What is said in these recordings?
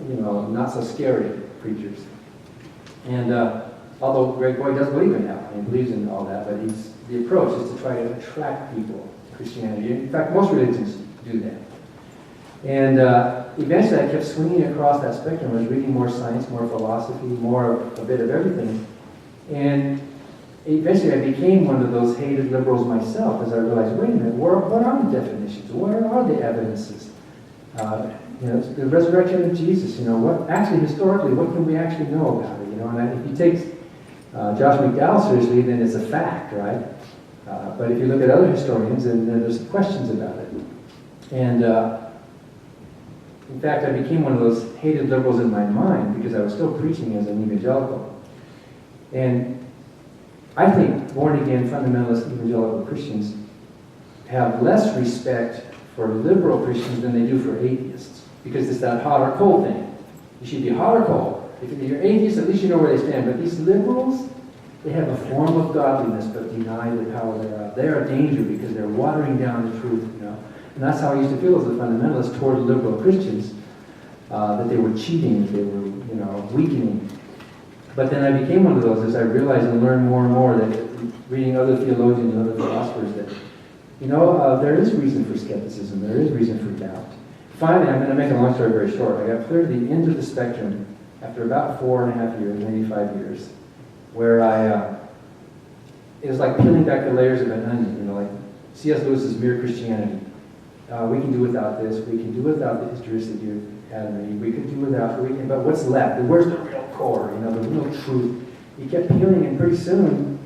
not so scary preachers. And although Greg Boyd does believe in hell, and he believes in all that, but the approach is to try to attract people to Christianity. In fact, most religions do that. And eventually I kept swinging across that spectrum. I was reading more science, more philosophy, a bit of everything. And eventually I became one of those hated liberals myself as I realized, wait a minute, what are the definitions? What are the evidences? The resurrection of Jesus, historically, what can we actually know about it? And if you take Josh McDowell seriously, then it's a fact, right? But if you look at other historians, then there's questions about it. And in fact, I became one of those hated liberals in my mind because I was still preaching as an evangelical. And I think born-again fundamentalist evangelical Christians have less respect for liberal Christians than they do for atheists, because it's that hot or cold thing. You should be hot or cold. If you're atheist, at least you know where they stand. But these liberals, they have a form of godliness but deny the power thereof. They are a danger because they're watering down the truth, And that's how I used to feel as a fundamentalist toward liberal Christians, that they were cheating, that they were, weakening. But then I became one of those as I realized and learned more and more that reading other theologians and other philosophers that, there is reason for skepticism, there is reason for doubt. Finally, I'm going to make a long story very short. I got clear to the end of the spectrum after about 4.5 years, maybe 5 years, where it was like peeling back the layers of an onion, like C.S. Lewis's Mere Christianity. We can do without this, we can do without the historicity of Adam and Eve, we could do without, but what's left? Where's the real core, the real truth? He kept peeling, and pretty soon,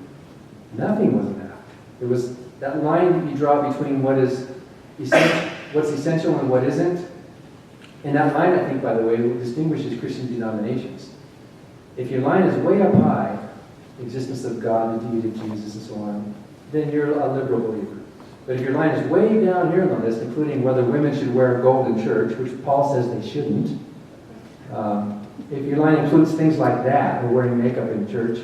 nothing was enough. It was that line that you draw between what's essential and what isn't. And that line, I think, by the way, distinguishes Christian denominations. If your line is way up high, the existence of God, the deity of Jesus, and so on, then you're a liberal believer. But if your line is way down here on the list, including whether women should wear gold in church, which Paul says they shouldn't, if your line includes things like that, or wearing makeup in church,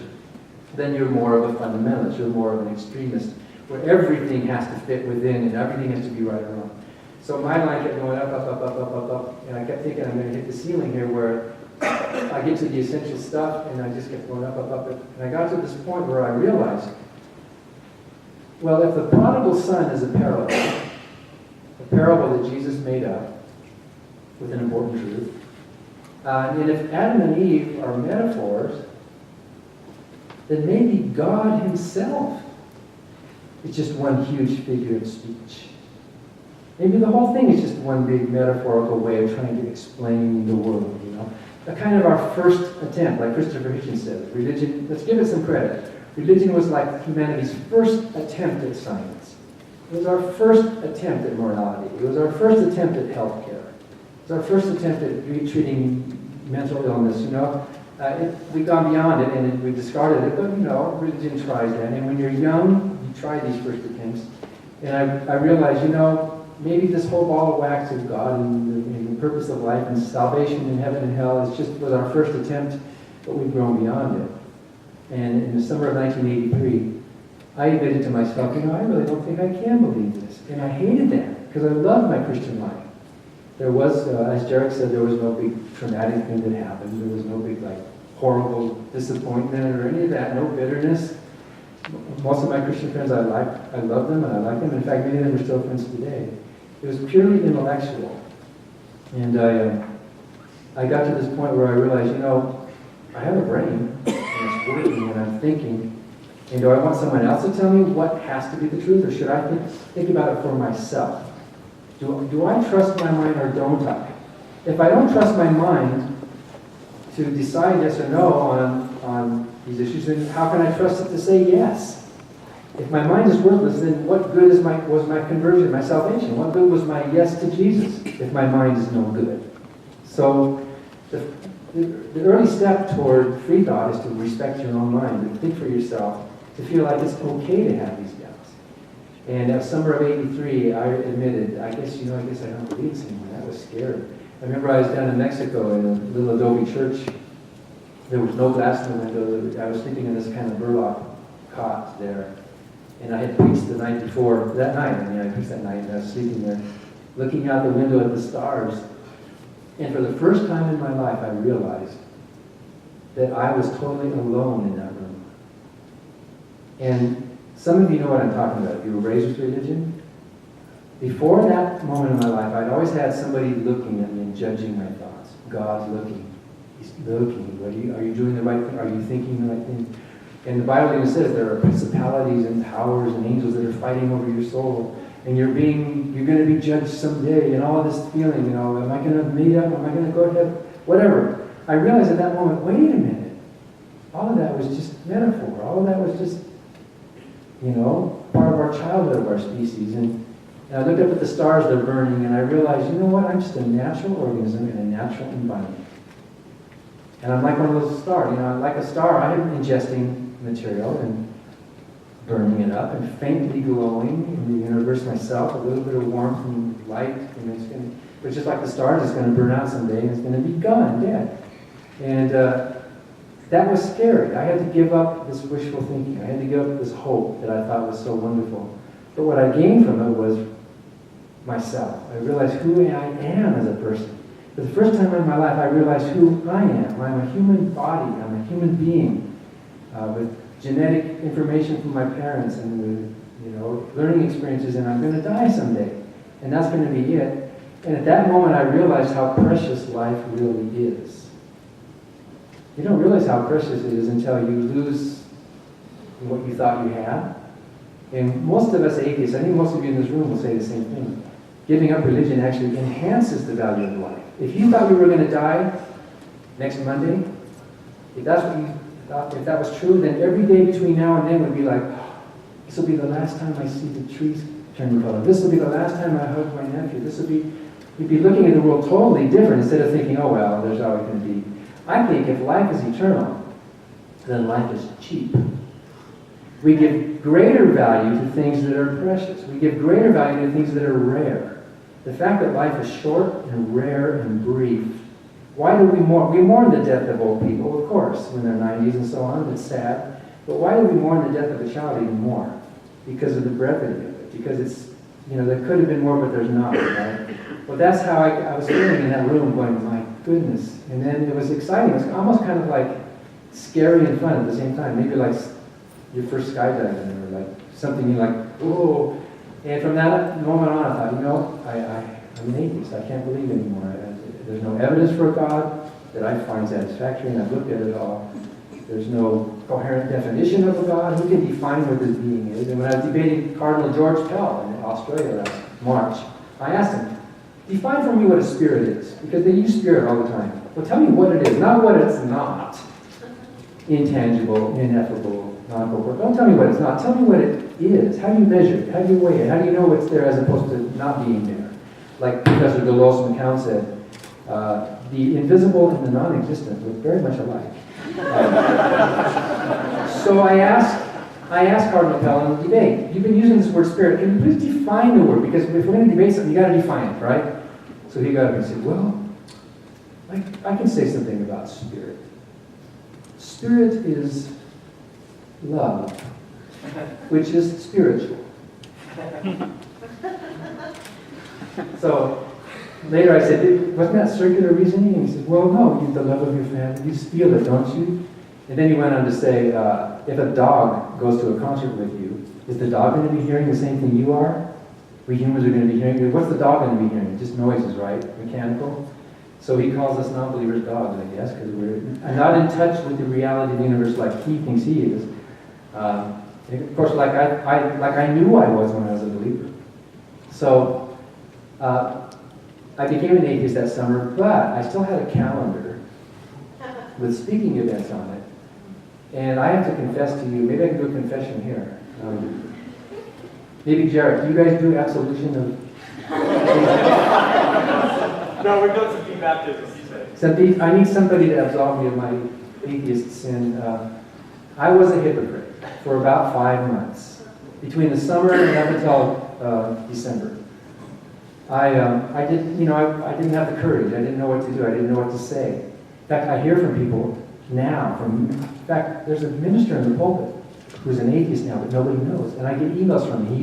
then you're more of a fundamentalist, you're more of an extremist, where everything has to fit within and everything has to be right or wrong. So my line kept going up, and I kept thinking I'm going to hit the ceiling here where I get to the essential stuff, and I just kept going up. And I got to this point where I realized, well, if the prodigal son is a parable that Jesus made up with an important truth, and if Adam and Eve are metaphors, then maybe God himself is just one huge figure of speech. Maybe the whole thing is just one big metaphorical way of trying to explain the world, A kind of our first attempt, like Christopher Hitchens says. Religion, let's give it some credit. Religion was like humanity's first attempt at science. It was our first attempt at morality. It was our first attempt at healthcare. It was our first attempt at treating mental illness, We've gone beyond it and we discarded it, but, religion tries that. And when you're young, you try these first attempts. And I realized, maybe this whole ball of wax of God and the purpose of life and salvation in heaven and hell was our first attempt, but we've grown beyond it. And in the summer of 1983, I admitted to myself, I really don't think I can believe this. And I hated that, because I loved my Christian life. There was, as Jarek said, there was no big traumatic thing that happened. There was no big, horrible disappointment or any of that, no bitterness. Most of my Christian friends I love them, and I like them. In fact, many of them are still friends today. It was purely intellectual. And I got to this point where I realized, I have a brain, and it's working, and I'm thinking, and do I want someone else to tell me what has to be the truth, or should I think about it for myself? Do I trust my mind, or don't I? If I don't trust my mind to decide yes or no on these issues, then how can I trust it to say yes? If my mind is worthless, then what good was my conversion, my salvation? What good was my yes to Jesus if my mind is no good? So the early step toward free thought is to respect your own mind, to think for yourself, to feel like it's okay to have these doubts. And in summer of '83, I admitted, I guess I don't believe this anymore. That was scary. I remember I was down in Mexico in a little adobe church. There was no glass in the window. I was sleeping in this kind of burlap cot there. And I had preached the night before, that night, I preached that night, and I was sleeping there, looking out the window at the stars. And for the first time in my life, I realized that I was totally alone in that room. And some of you know what I'm talking about. If you were raised with religion, before that moment in my life, I'd always had somebody looking at me and judging my thoughts. God's looking. He's looking. Are you doing the right thing? Are you thinking the right thing? And the Bible even says there are principalities and powers and angels that are fighting over your soul. And you're going to be judged someday, and all this feeling, am I going to meet up? Am I going to go ahead? Whatever. I realized at that moment, wait a minute. All of that was just metaphor. All of that was just, part of our childhood of our species. And I looked up at the stars that are burning, and I realized, you know what? I'm just a natural organism in a natural environment. And I'm like one of those stars. Like a star, I'm ingesting material and burning it up and faintly glowing in the universe myself, a little bit of warmth and light. But just like the stars, it's going to burn out someday, and it's going to be gone, dead. And that was scary. I had to give up this wishful thinking. I had to give up this hope that I thought was so wonderful. But what I gained from it was myself. I realized who I am as a person. For the first time in my life, I realized who I am. I'm a human body. I'm a human being with genetic information from my parents and with, learning experiences, and I'm going to die someday. And that's going to be it. And at that moment, I realized how precious life really is. You don't realize how precious it is until you lose what you thought you had. And most of us atheists, I think most of you in this room will say the same thing. Giving up religion actually enhances the value of life. If you thought you were going to die next Monday, if that's what you thought, if that was true, then every day between now and then would be like, this will be the last time I see the trees turn color. This will be the last time I hug my nephew. You'd be looking at the world totally different instead of thinking, oh well, there's always going to be. I think if life is eternal, then life is cheap. We give greater value to things that are precious. We give greater value to things that are rare. The fact that life is short and rare and brief. Why do we mourn? We mourn the death of old people, of course, when they're 90s and so on. It's sad. But why do we mourn the death of a child even more? Because of the brevity of it. Because it's, there could have been more, but there's not, right? Well, that's how I was feeling in that room, going, my goodness. And then it was exciting. It was almost kind of like scary and fun at the same time. Maybe like your first skydiving, or like something you're like, oh. And from that moment on, I thought, I'm an atheist. I can't believe anymore. There's no evidence for a God that I find satisfactory, and I've looked at it all. There's no coherent definition of a God. Who can define what this being is? And when I was debating Cardinal George Pell in Australia last March, I asked him, define for me what a spirit is, because they use spirit all the time. Well, tell me what it is, not what it's not. Intangible, ineffable, non-corporeal. Don't tell me what it's not. Tell me what it is. How do you measure it? How do you weigh it? How do you know it's there as opposed to not being there? Like Professor Delos McCown said, the invisible and the non-existent look very much alike. So I asked Cardinal Pell in the debate, you've been using this word spirit, can you please define the word? Because if we're going to debate something, you got to define it, right? So he got up and said, well, I can say something about spirit. Spirit is love, which is spiritual. So later I said, wasn't that circular reasoning? And he said, well, no, the love of your family, you just feel it, don't you? And then he went on to say, if a dog goes to a concert with you, is the dog going to be hearing the same thing you are? We humans are going to be hearing, what's the dog going to be hearing? Just noises, right? Mechanical? So he calls us non-believers dogs, I guess, because we're not in touch with the reality of the universe like he thinks he is. Of course, like I knew I was when I was a believer. So I became an atheist that summer, but I still had a calendar with speaking events on it. And I have to confess to you, maybe I can do a confession here. Maybe Jared, do you guys do absolution of... No, we've done some deep baptisms. I need somebody to absolve me of my atheist sin. I was a hypocrite for about 5 months, between the summer and up until December. I didn't have the courage. I didn't know what to do. I didn't know what to say. In fact, I hear from people now. In fact, there's a minister in the pulpit who's an atheist now, but nobody knows. And I get emails from him.